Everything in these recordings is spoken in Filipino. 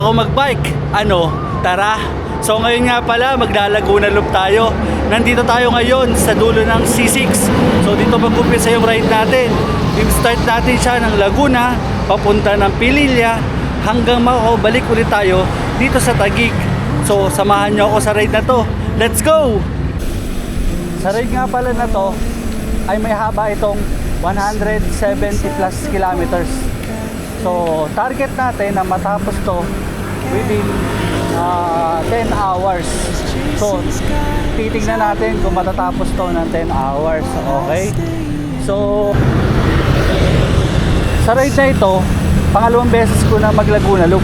Ako magbike, tara. So ngayon nga pala, maglalaguna loop tayo. Nandito tayo ngayon sa dulo ng C6. So dito mag-umpisa yung ride natin. I-start natin siya ng Laguna, papunta ng Pililla, hanggang makabalik ulit tayo dito sa Taguig. So samahan nyo ako sa ride na to. Let's go! Sa ride nga pala na to, ay may haba itong 170 plus kilometers. So target natin na matapos to within 10 hours. So titignan natin kung matatapos to ng 10 hours. Okay? So sa ride na ito, pangalawang beses ko na mag-Laguna Loop.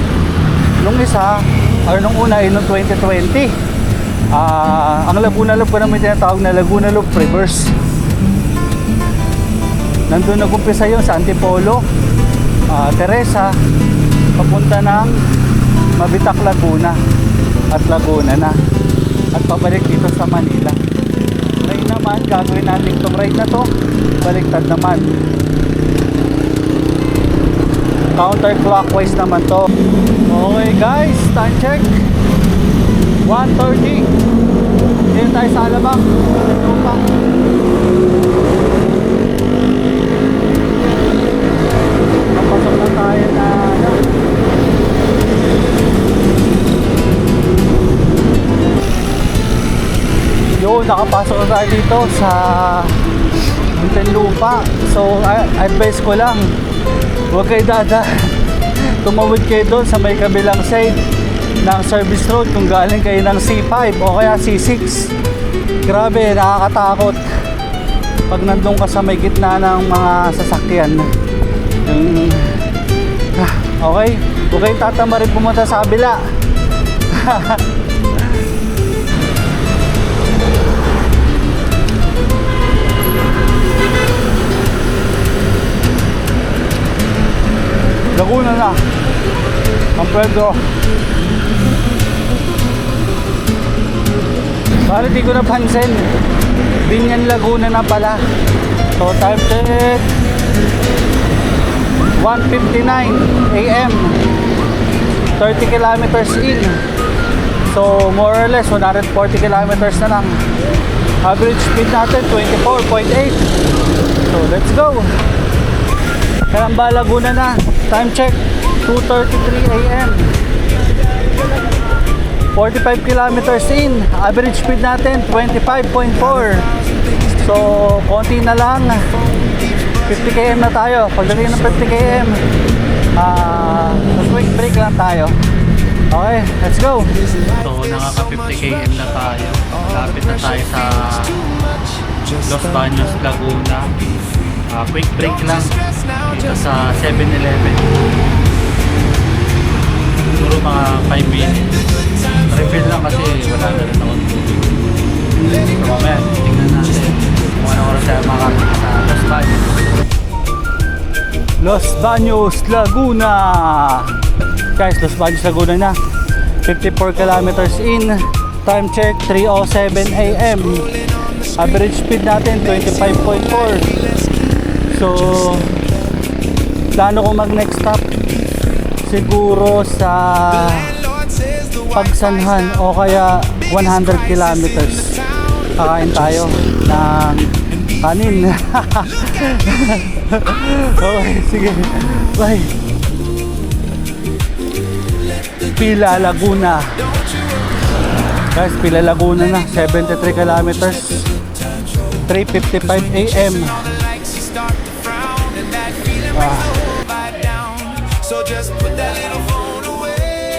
Nung isa, or nung una ay nung 2020. Ang Laguna Loop ko naman tinatawag na Laguna Loop Reverse. Nandun nag-umpisa yun sa Antipolo, Teresa, papunta ng Mabitak, Laguna at Laguna na, at pabalik dito sa Manila. Ngayon naman gagawin natin itong ride na to baliktad naman, counterclockwise naman to. Okay guys, time check 1:30. Dito tayo sa Alabang Lupang. Napasok na tayo na nakapasok na tayo dito sa Muntinlupa. So advice ko lang, huwag kayo tumawid kayo doon sa may kabilang side ng service road kung galing kayo ng C5 o kaya C6. Grabe, nakakatakot pag nandun ka sa may gitna ng mga sasakyan. Okay, huwag kayong tatama rin pumunta sa kabila. Laguna na, San Pedro. Parang di ko napansin, Binyan, Laguna na pala. So time check 1:59 AM, 30 kilometers in. So more or less 140 kilometers na lang. Average speed natin 24.8. So let's go. Calamba, Laguna na. Time check 2:33 AM, 45 kilometers in. Average speed natin 25.4. So konti na lang, 50 km na tayo. Pagdating ng 50 km, quick break lang tayo. Okay, let's go. So nakaka 50 km na tayo. Lapit na tayo sa Los Baños, Laguna. Quick break lang dito sa 7-Eleven. Siguro mga 5 minutes. Refill lang kasi wala na rin ako. So mamaya, tingnan natin kung ano oras tayo makakita sa Los Baños. Los Baños, Laguna. Guys, Los Baños, Laguna na. 54 kilometers in. Time check 3:07 AM. Average speed natin 25.4. So plano ko mag next stop siguro sa Pagsanhan o kaya 100 kilometers. Kakain tayo ng kanin. Okay, sige, bye. Pila, Laguna. Guys, Pila, Laguna na, 73 kilometers, 3:55 AM.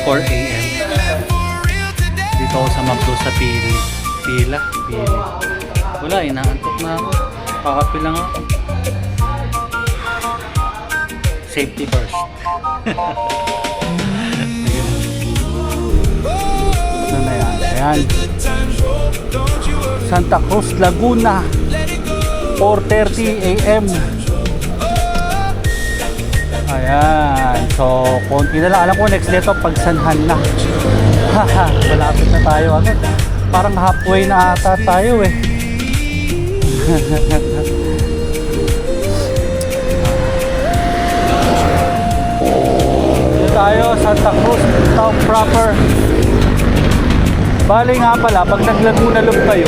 4 AM. Dito ako sa McDo sa Pila. Wala, inaantok na ako. Kakapi lang ako. Safety first. Ano na yan? Ayan. Santa Cruz, Laguna, 4:30 AM. Ayan. So, konti na lang. Alam ko next dito Pagsanhan na. Malapit na tayo agad. Parang halfway na ata tayo eh. tayo Santa Cruz town proper. Bali nga pala, pag nag-Laguna Loop kayo,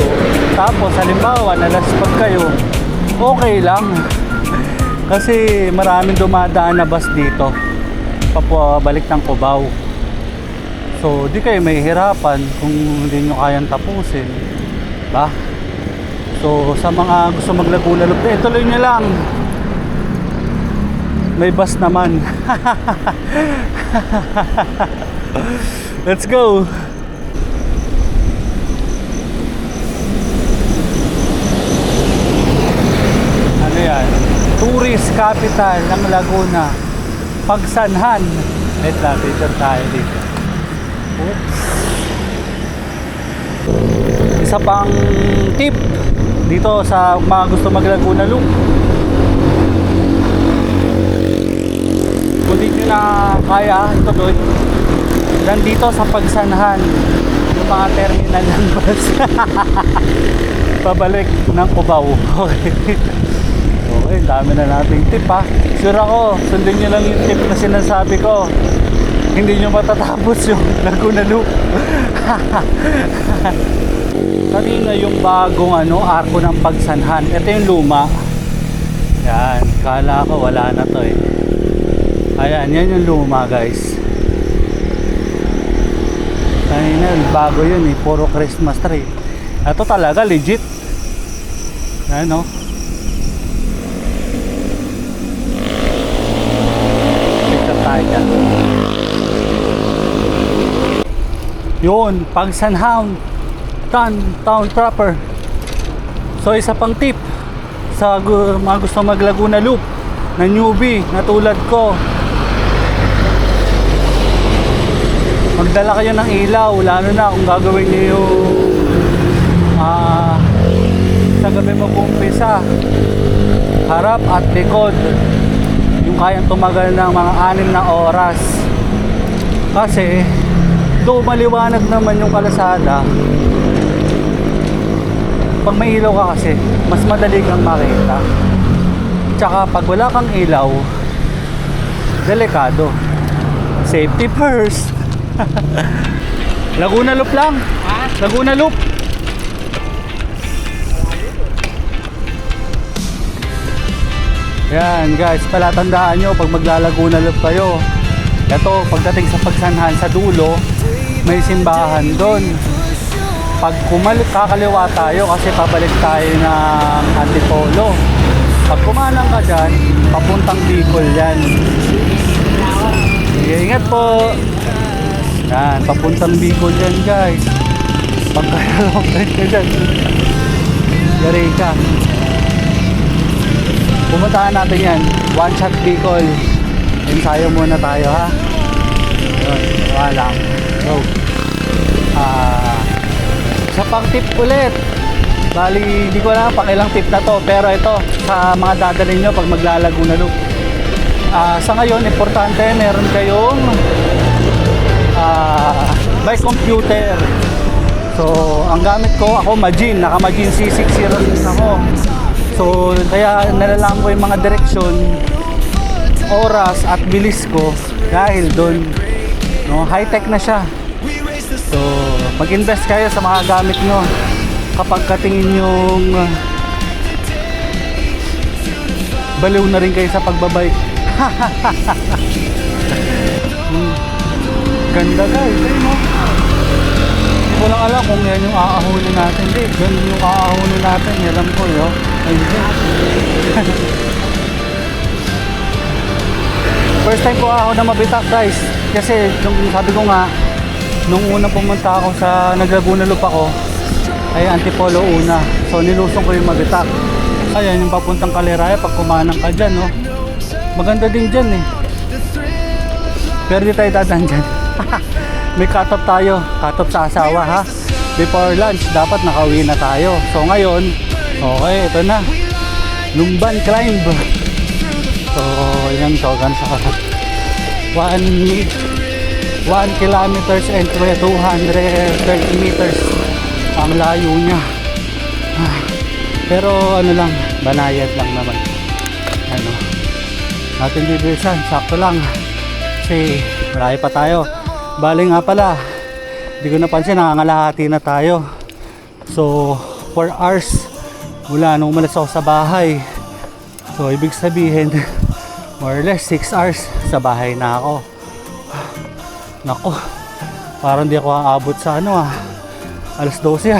tapos halimbawa nalaspag kayo, okay lang. Kasi maraming dumadaan na bus dito papabalik ng Cubao. So di kayo mahihirapan kung hindi nyo kayang tapusin, ba? So sa mga gusto mag-Laguna Loop, tuloy nyo lang. May bus naman. Let's go. Ano yan? Tourist capital ng Laguna, Pagsanhan. Wait lang, picture tayo dito. Oops. Isa pang tip dito sa mga gusto mag-Laguna Loop, kung di nyo na kaya, ito doon nandito sa Pagsanhan yung mga terminal ng bus pabalik ng Cubao. Okay. Okay, dami na nating tip ha. Sure ako, sundin nyo lang yung tip na sinasabi ko, hindi nyo matatapos yung Laguna Loop. Kanina yung bagong arko ng Pagsanhan. Ito yung luma. Yan, kala ko wala na to eh. Ayan, yan yung luma guys. Kanina bago yun eh, puro Christmas tree. Ito talaga legit. Ayan o. Yun, Pagsanhan town proper. So isa pang tip sa mga gusto mag Laguna Loop na newbie na tulad ko, magdala kayo ng ilaw, lalo na kung gagawin niyo yung sa gabi mag-umpisa, harap at likod, yung kayang tumagal ng mga 6 na oras. Kasi though maliwanag naman yung kalasada, pag may ilaw ka kasi mas madali kang makita. Tsaka pag wala kang ilaw, delikado. Safety first. Laguna Loop lang. Laguna Loop. Yan guys, palatandaan nyo pag maglalaguna Loop kayo. Ito, pagdating sa Pagsanhan sa dulo, may simbahan doon. Pag kakaliwa tayo kasi pabalik tayo ng Antipolo. Pag kumanang ka dyan, papuntang Bicol yan. Sige, ingat po. Yan, papuntang Bicol yan guys. Pag kalawang ka dyan, yari ka. Pumuntahan natin yan, One Shot Bicol. Ensayo muna tayo ha. Yun, wala. Go. Sa pang tip ulit, bali hindi ko alam pang ilang tip na to, pero ito sa mga dadalhin nyo pag maglalaguna Loop. Sa ngayon importante meron kayong by computer. So ang gamit ko, ako Majin, naka Majin C606 ako. So kaya nalalaman ko yung mga direksyon, oras at bilis ko dahil doon, no, high tech na siya. So mag-invest kayo sa mga gamit nyo kapag katingin yung baliw na rin kayo sa pagbabike. Ganda guys, ayun mo. Hindi ko lang alam kung yan yung aahulin natin. Hindi, ganun yung aahulin natin. Alam ko yun. Ayun. First time ko ako na mabitak guys. Kasi yung sabi ko nga, nung unang pumunta ako sa Laguna Loop ako, ay Antipolo una. So nilusong ko yung mabitak. Ayan yung papuntang Caliraya pag kumanang ka dyan, no? Maganda din dyan eh. Pero di tayo dadaan dyan. May cut-off tayo. Cut-off sa asawa ha. Before lunch dapat nakauwi na tayo. So ngayon, okay, ito na. Lumban Climb. So yan to, gan sa 1 kilometers and 230 meters ang layo niya. Pero ano lang, banayad lang naman. Ano, natin bibilisan, sakto lang kasi Malayo pa tayo. Bali nga pala, hindi ko napansin, nangangalahati na tayo. So 4 hours mula nung umalis ako sa bahay. So ibig sabihin more or less 6 hours sa bahay na ako. Nako, parang di ako aabot sa ano alas 12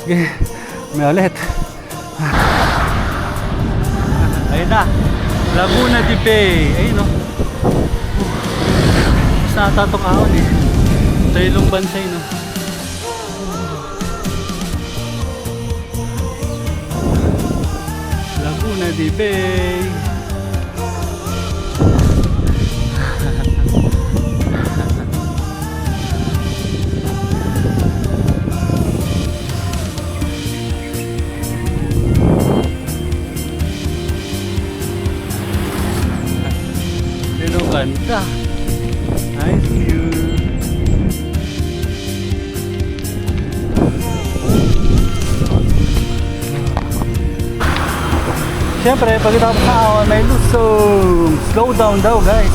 Okay, may ulit. Ayun na, Laguna de Bay. Ayun o. Sa tatong ahon eh. Sa ilong bansay no. Laguna de Bay. Ganda. Nice view. Siyempre, pagkatapos sa awan, may lusong. Slow down daw, guys.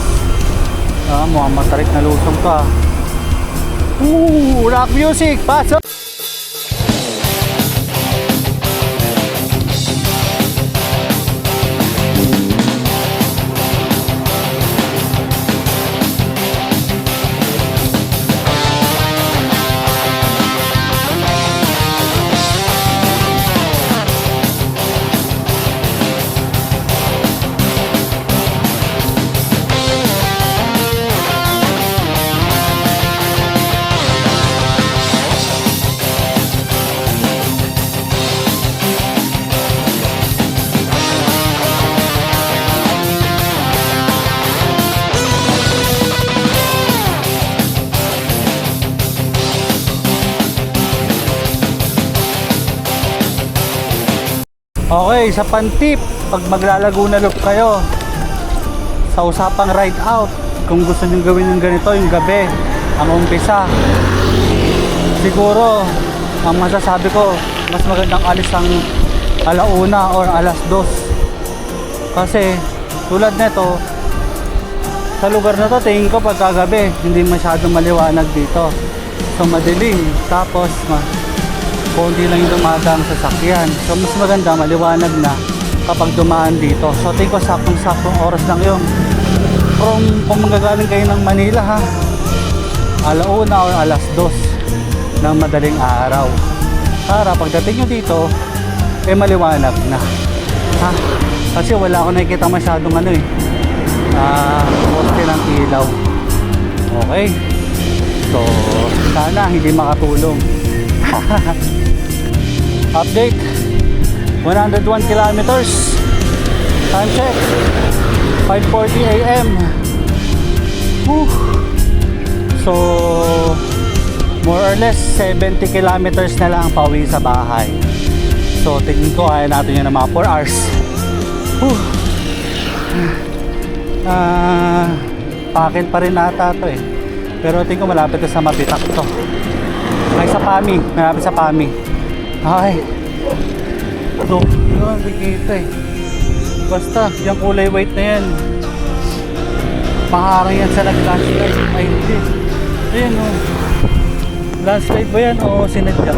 Mukhang matarik na lusong ka. Rock music! Pasok! Okay, sa Pantip, pag maglalaguna loop kayo sa usapang ride out, kung gusto nyo gawin yung ganito yung gabi, ang umpisa, siguro ang masasabi ko, mas magandang alis ang alauna or alas 2. Kasi tulad nito, sa lugar na to, tingin ko pagkagabi hindi masyadong maliwanag dito, so madilim, tapos konti lang yung dumadang sasakyan. So mas maganda maliwanag na kapag dumaan dito. So tingin ko saktong-saktong oras lang yung kung magagaling kayo ng Manila alauna or alas 2 ng madaling araw, para pagdating nyo dito maliwanag na kasi wala ako nakikita masyadong poste ng ilaw. Okay, so sana hindi makatulong. Update, 101 kilometers, time check 5:40 AM. So more or less 70 kilometers na lang pauwi sa bahay. So tingin ko kaya natin yun ng mga 4 hours. Pakil pa rin ata to pero tingin ko malapit na sa Mabitak to. Ay, sa Pami, malapit sa Pami. Ay, so yun, bigita basta yung kulay white na yan, maharang yan sa nag-landslide. Ay hindi, ayun landslide ba yan o sinadya?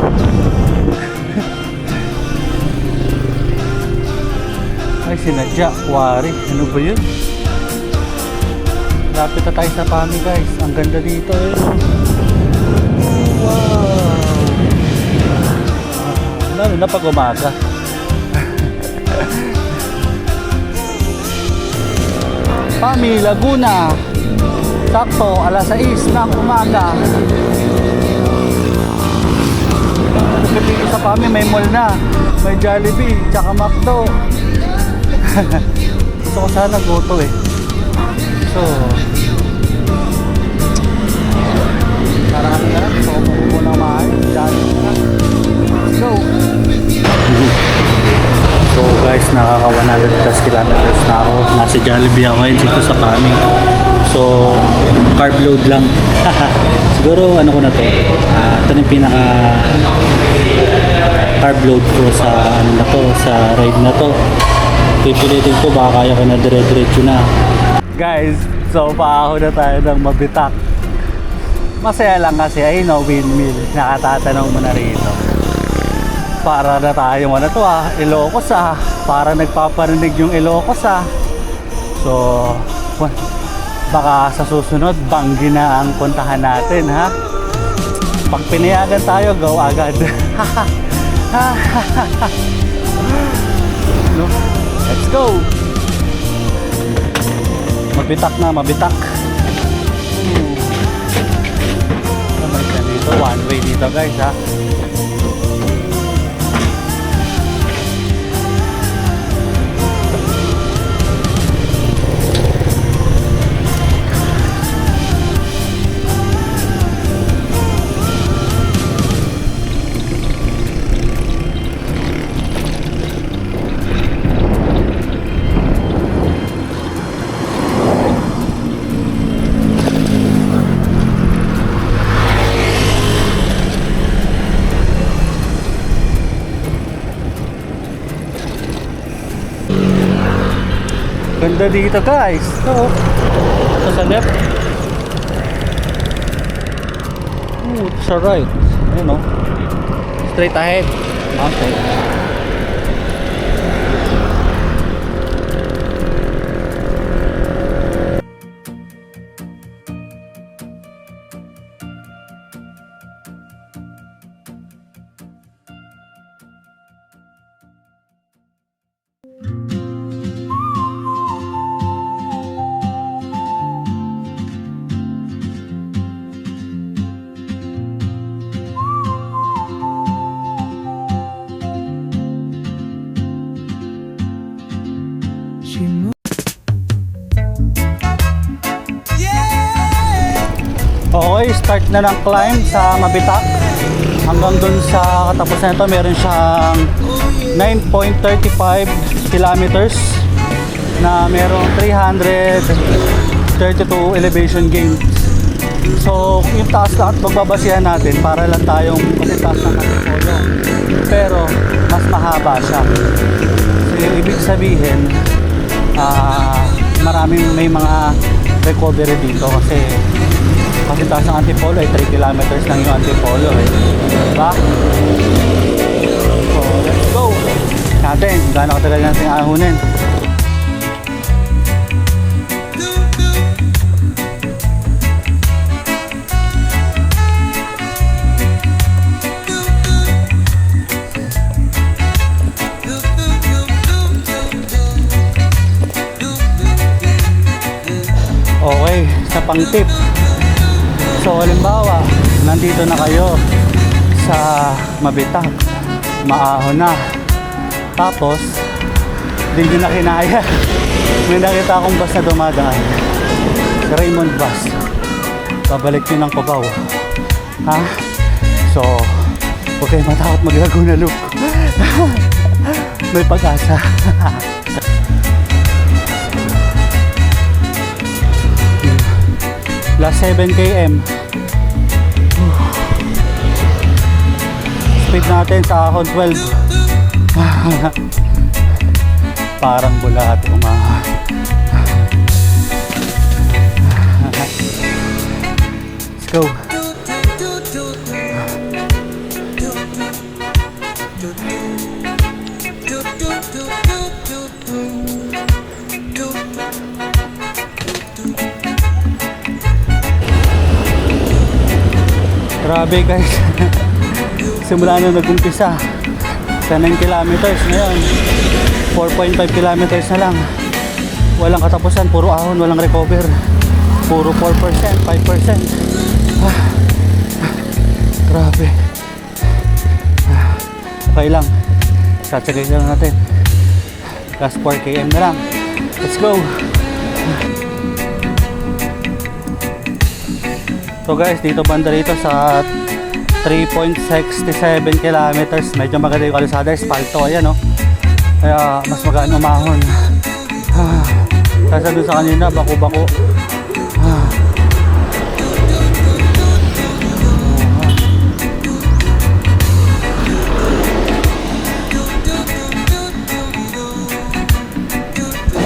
Ay sinadya, wari, ano ba yun? Lapit na tayo sa Pami guys, ang ganda dito wow, lalo na pag umaga. Pami, Laguna, sakto alas 6 ng umaga. Dito sa Pami may mall na, may Jollibee, tsaka McDo. Gusto ko sana goto so parang ano na lang, gusto ko muna maayos Jollibee na. Let's go. So guys, nakaka 100 plus kilometers na ako. Nasa Jollibee ako ngayon dito sa Pami. So carb load lang. Siguro ano ko na to, ito na yung pinaka carb load ko sa ano na to, sa ride na to. Pipilitin ko baka kaya ko na dire-diretso na. Guys, so paahon na tayo ng Mabitak. Masaya lang kasi, ay no, windmill. Nakatatanong mo na rito. Para na tayo, ano to Ilocos para nagpaparinig yung Ilocos So, baka sa susunod, Banggi na ang puntahan natin ha. Pag pinayagan tayo, go agad. No? Let's go. Mabitak na, mabitak. Balik na dito, one way dito guys ha. Ganda dito guys. Ito sa left. Ito sa right. Ayun straight ahead. Okay. Okay, start na ng climb sa Mabitak. Hanggang dun sa katapusan nito, meron siyang 9.35 kilometers na merong 332 elevation gains. So, yung taas lang at magbabasihan natin para lang tayong kasi taas ng Antipolo. Pero, mas mahaba siya. So, yung ibig sabihin, may mga recovery dito kasi taas ng Antipolo ay 3 kilometers lang yung Antipolo diba? So let's go natin gaano katagal natin ahunin. Okay, sa pang-tip. So halimbawa, nandito na kayo sa Mabitak, maahon na. Tapos, hindi na kinaya. May nakita akong bus na dumadaan. Raymond Bus. Babalik yun ng Cubao. Ha? So, huwag kayo matakot mag-Laguna Loop. May pag-asa. Last 7 km. Speed natin sa ahon 12. Parang bulat umaha. Let's go. Grabe guys. Simula na nag-umpisa sa 9 kilometers ngayon 4.5 kilometers na lang. Walang katapusan, puro ahon, walang recover. Puro 4%, 5%. Grabe. Okay lang. Satsagay lang natin. Last 4 km na lang. Let's go. So guys, dito banda rito sa 3.67 kilometers. Medyo maganda yung kalisada, espalto, ayan kaya mas magaan umahon. Kasi doon sa kanina, bako-bako.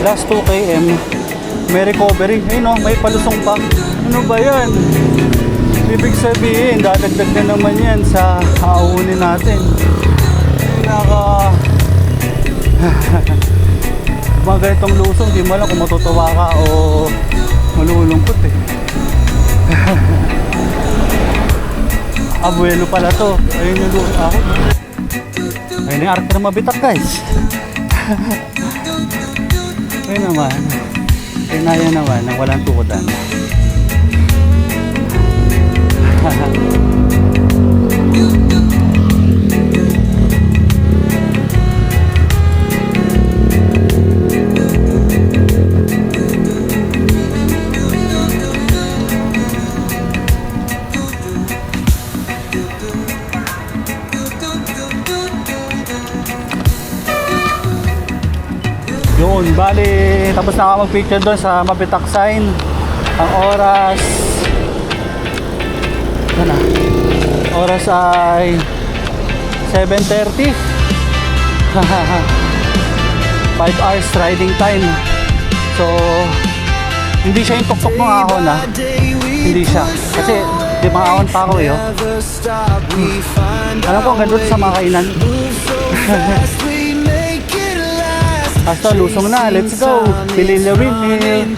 Last 2 km may recovery. Ayun oh, may palusong pa. Ano ba yan? Ibig sabihin, dadagdag na naman yan sa auunin natin. Mga ganitong lusong, di mo alam kung matutuwa ka o malulungkot eh. Abuelo pala to. Ayun yung lusong ako. Ayun yung arke na mabitak guys. Ayun naman. Kinaya naman ng walang tukodan. Yun, bali tapos na ako mag-picture doon sa Mabitak sign. Ang oras ano, oras ay 7:30. 5 hours riding time. So hindi siya yung tuktok ng ahon ha. Hindi siya. Kasi di mga ahon pa ako eh. Oh. Alam ko ang ganda sa mga kainan. Basta lusong na, let's go! Pili the windmill!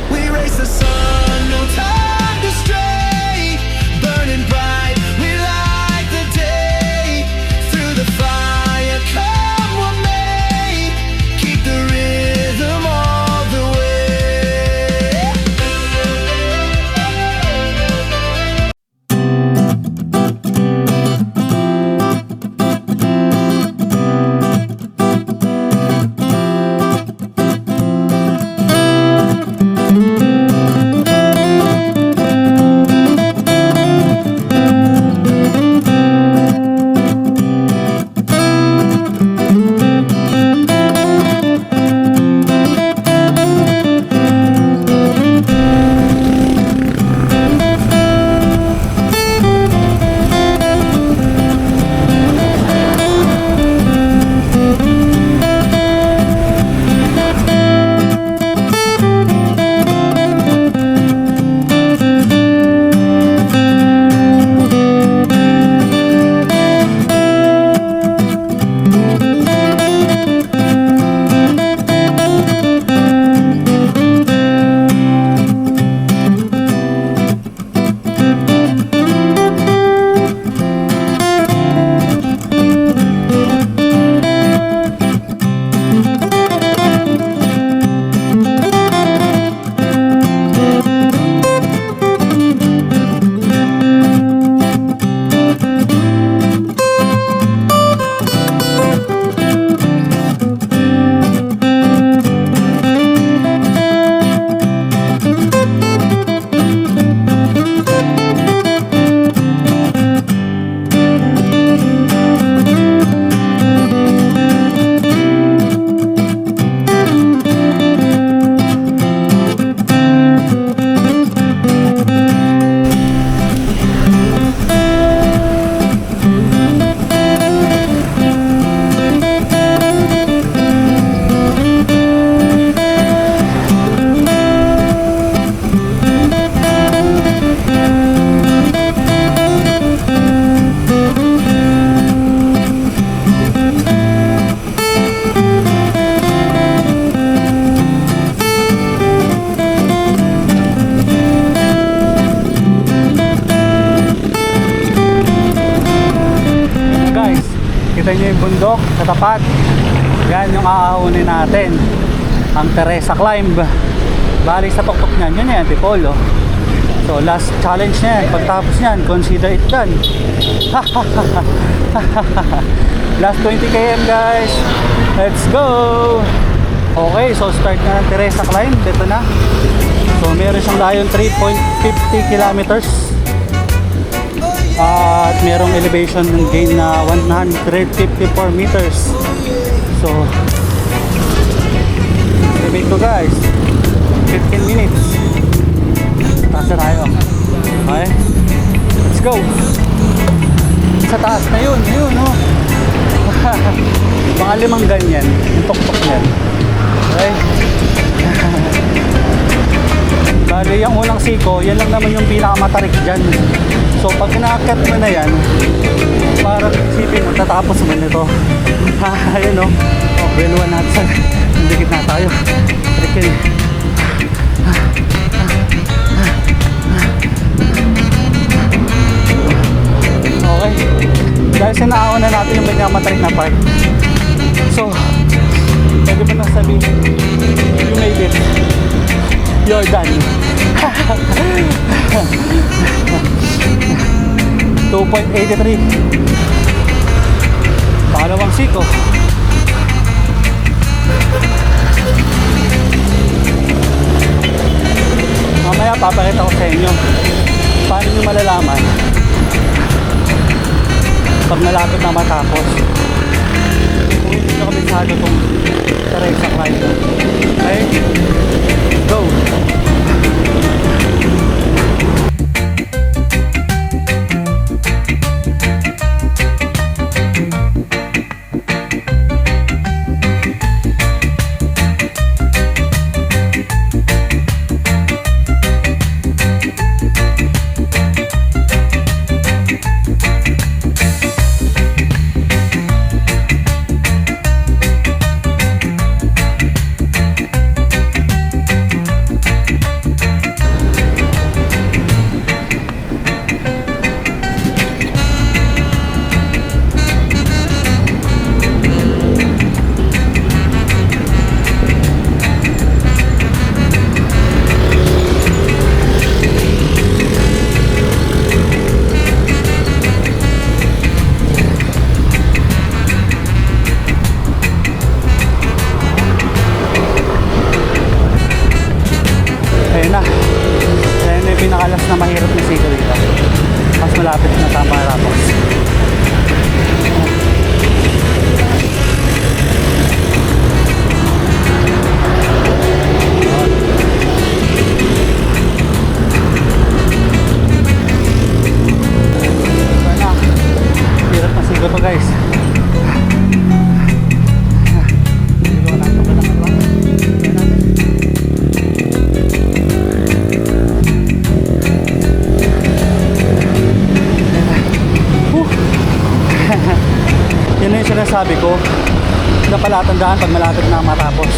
We race the sun, no time to stray. Burning bright, we light the day. Through the fire, come what may. Keep the rhythm all the way. Kita nyo yung bundok sa tapat. Yan yung aahunin natin. Ang Teresa Climb. Bali sa tuktok nyan, yun yan, Tipolo. So last challenge na yan. Pagtapos nyan, consider it done. Last 20 km guys. Let's go! Okay, so start na ng Teresa Climb. Dito na. So meron siyang layon 3.50 kilometers. At merong elevation ng gain na 154 meters. So elevate ko guys, 15 minutes. Taas na tayo. Okay, let's go. Sa taas na yun, yun oh. Mga 5 ganyan yung tuktok yan. Okay. Bali, yung unang siko, yan lang naman yung pinakamatarik dyan. So, pag inaakyat mo na yan, parang isipin mo, tatapos mo nito. Ayun o. Oh, beluan natin. Dikit na tayo. Trikin. Okay. Dahil sinaawan na natin yung pinakamatarik na part. So, pwede ba nang sabihin, you made it. You're done. 2.83. Pangalawang siko. Mamaya papakita ko sa inyo paano nyo malalaman pag malapit na matapos kung hindi nyo kabisado itong Teresa Climb. Okay? Go! pinakalas na mahirap na siko dito. Mas malapit na tama Ramos. Hirap na siko to guys. Yun na yung sinasabi ko na palatandaan pag malapit na matapos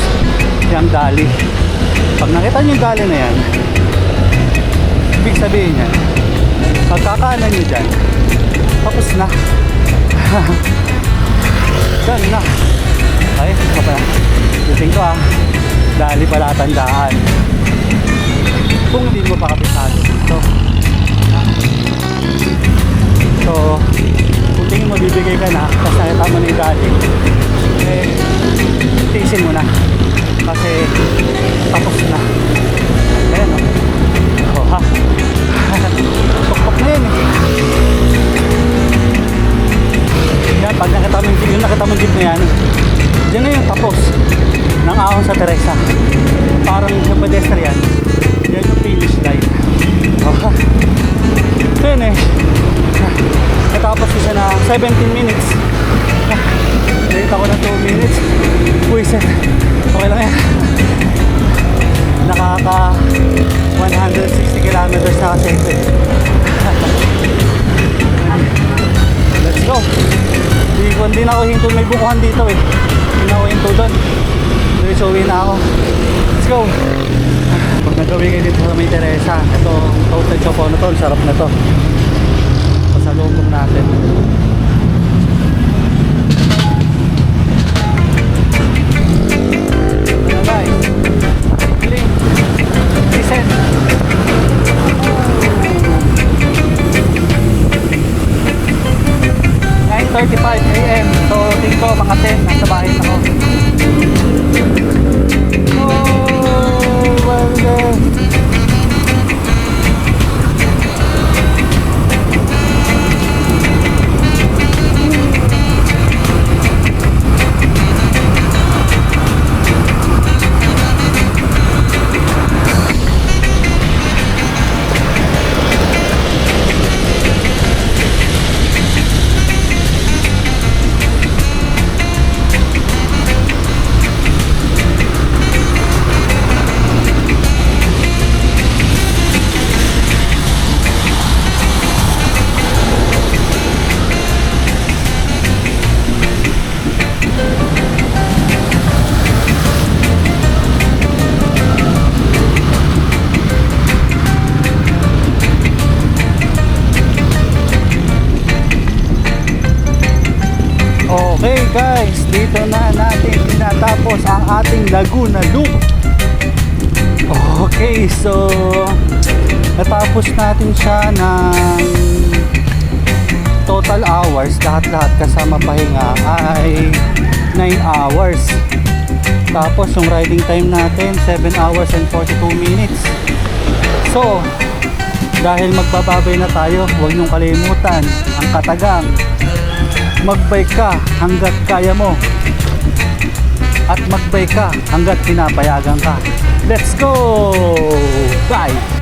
yung dali. Pag nakita nyo yung dali na yan, ibig sabihin yan, pagkakanan nyo dyan, tapos na. Dyan na. Okay, kapag duting ko dali palatandaan kung hindi mo pa kabisado dito. So kung tingin mo bibigay ka na tapos nakita mo na yung dali, eh tiisin mo na kasi tapos na. Ayan o ha. Pukpok na yun yan. Pag nakita mo yung jeep na yan, yan na yung tapos ng ahon sa Teresa. Parang yung pedestrian, yan yung finish line. Yun eh, natapos ko siya na 17 minutes. Dito ako na 2 minutes. Buisit. Okay lang yan. Nakaka 160 kilometers na kasi ito. Let's go. Hindi na ako hinto. May bukuhan dito eh. Hindi na ako hinto doon. So uwi na ako. Let's go. Pag nagawin kayo dito sa may Teresa, ito toasted choconoton. Sarap na to. Pasalubong natin. Guys, link, listen. 9:35 AM. So, tingin ko mga 10 nasa bahay na ako. Oh, well done. guys, dito na natin tinatapos ang ating Laguna Loop. Okay, so natapos natin siya ng total hours, lahat-lahat kasama pahinga ay 9 hours. Tapos yung riding time natin 7 hours and 42 minutes. So dahil magbababay na tayo, huwag niyong kalimutan ang katagang magbike ka hanggat kaya mo at magbike ka hanggat pinapayagan ka. Let's go! Bye!